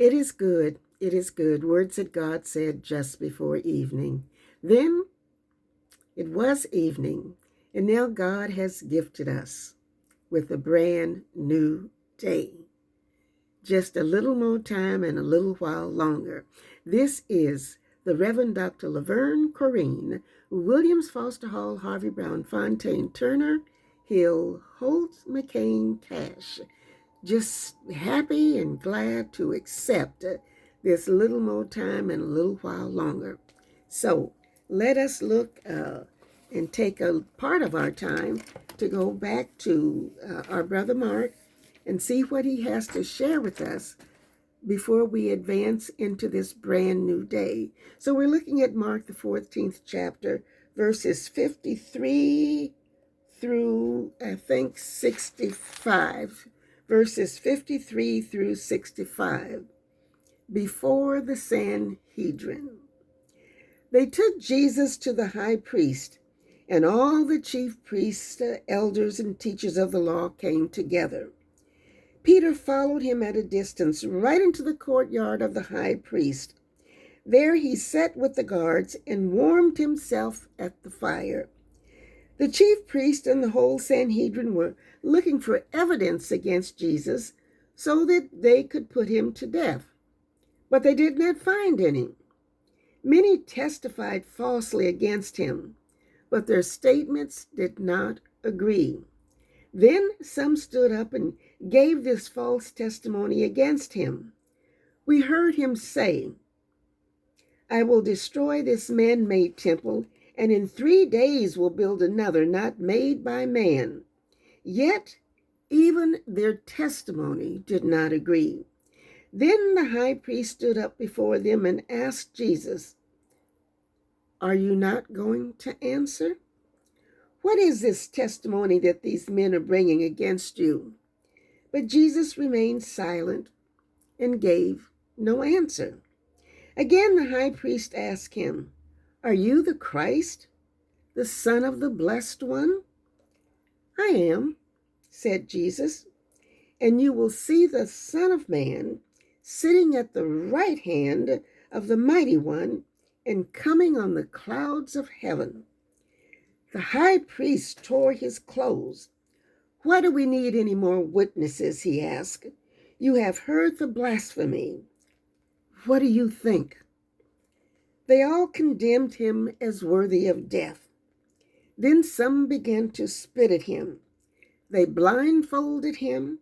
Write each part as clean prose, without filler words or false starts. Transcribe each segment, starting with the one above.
It is good. It is good. Words that God said just before evening. Then it was evening, and now God has gifted us with a brand new day. Just a little more time and a little while longer. This is the Reverend Dr. Laverne Corrine, Williams Foster Hall, Harvey Brown, Fontaine, Turner, Hill, Holt, McCain, Cash. Just happy and glad to accept this little more time and a little while longer. So let us look and take a part of our time to go back to our brother Mark and see what he has to share with us before we advance into this brand new day. So we're looking at Mark, the 14th chapter, verses 53 through, I think, 65. Verses 53 through 65. Before the Sanhedrin. They took Jesus to the high priest, and all the chief priests, elders, and teachers of the law came together. Peter followed him at a distance, right into the courtyard of the high priest. There he sat with the guards and warmed himself at the fire. The chief priest and the whole Sanhedrin were looking for evidence against Jesus so that they could put him to death. But they did not find any. Many testified falsely against him, but their statements did not agree. Then some stood up and gave this false testimony against him. We heard him say, "I will destroy this man-made temple, and in 3 days will build another not made by man." Yet even their testimony did not agree. Then the high priest stood up before them and asked Jesus, "Are you not going to answer? What is this testimony that these men are bringing against you?" But Jesus remained silent and gave no answer. Again the high priest asked him, "Are you the Christ, the Son of the Blessed One?" "I am," said Jesus, "and you will see the Son of Man sitting at the right hand of the Mighty One and coming on the clouds of heaven." The high priest tore his clothes. "Why do we need any more witnesses?" he asked. "You have heard the blasphemy. What do you think?" They all condemned him as worthy of death. Then some began to spit at him. They blindfolded him,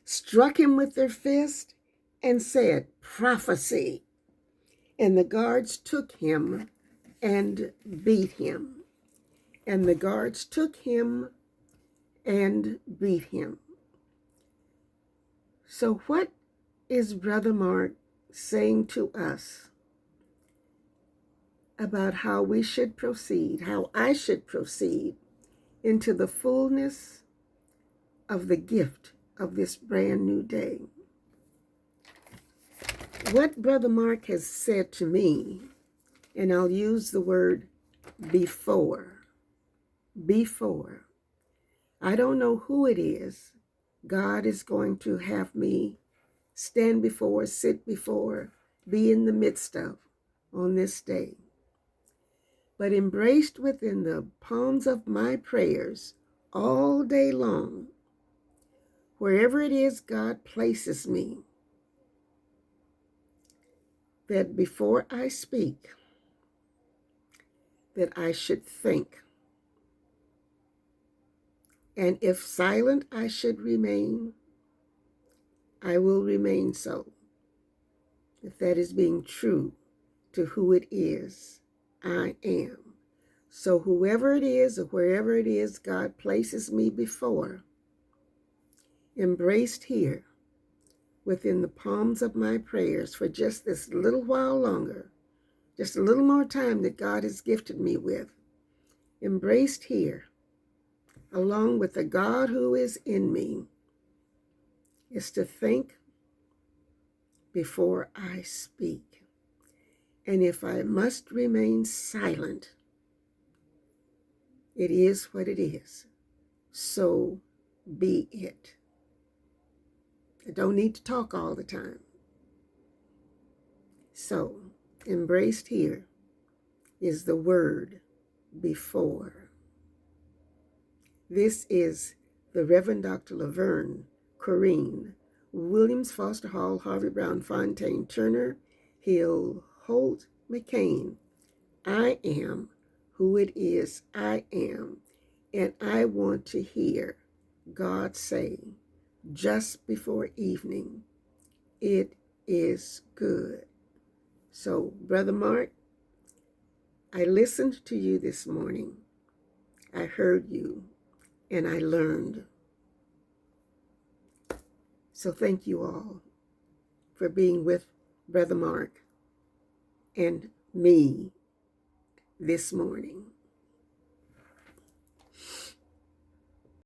struck him with their fist, and said, "Prophecy." And the guards took him and beat him. And the guards took him and beat him. So what is Brother Mark saying to us about how we should proceed, how I should proceed into the fullness of the gift of this brand new day? What Brother Mark has said to me, and I'll use the word before. Before. I don't know who it is God is going to have me stand before, sit before, be in the midst of on this day. But embraced within the palms of my prayers all day long, wherever it is God places me, that before I speak, that I should think. And if silent I should remain, I will remain so. If that is being true to who it is I am. So whoever it is or wherever it is God places me before, embraced here within the palms of my prayers for just this little while longer, just a little more time that God has gifted me with, embraced here, along with the God who is in me, is to think before I speak. And if I must remain silent, it is what it is. So be it. I don't need to talk all the time. So, embraced here is the word before. This is the Reverend Dr. Laverne Corrine Williams Foster Hall Harvey Brown Fontaine Turner Hill Holt McCain. I am who it is I am, and I want to hear God say just before evening, it is good. So, Brother Mark, I listened to you this morning. I heard you, and I learned. So thank you all for being with Brother Mark and me this morning.